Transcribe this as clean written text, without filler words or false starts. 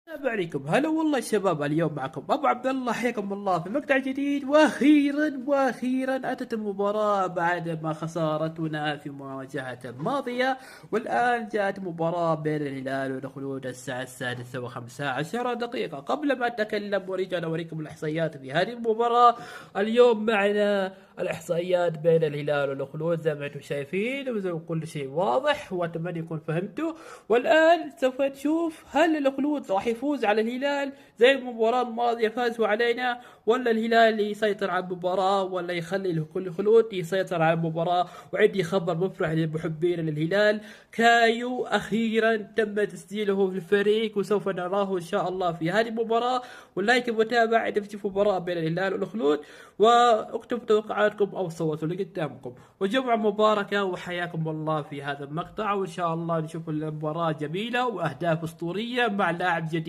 السلام عليكم، هلا والله شباب. اليوم معكم ابو عبد الله، حياكم الله في مقطع جديد. واخيرا اتت المباراه بعد ما خسارتنا في مواجهه الماضيه، والان جاءت مباراه بين الهلال والخلود الساعه 6:15 قبل ما اتكلم واريد ان اوريكم الاحصائيات في هذه المباراه. اليوم معنا الاحصائيات بين الهلال والخلود زي ما انتم شايفين، وزي كل شيء واضح، واتمنى يكون فهمتوا. والان سوف نشوف هل الخلود راح يفوز على الهلال زي المباراة الماضية فازوا علينا، ولا الهلال يسيطر على المباراة، ولا يخلي كل خلود يسيطر على المباراة. وعندي خبر مفرح للمحبين للهلال، كايو أخيرا تم تسجيله في الفريق، وسوف نراه إن شاء الله في هذه المباراة. واللايك المتابع إذا بتشوف مباراة بين الهلال والخلود، واكتبوا توقعاتكم أو صوتوا لقدامكم. وجمعة مباركة وحياكم الله في هذا المقطع، وإن شاء الله نشوف المباراة جميلة وأهداف أسطورية مع لاعب جديد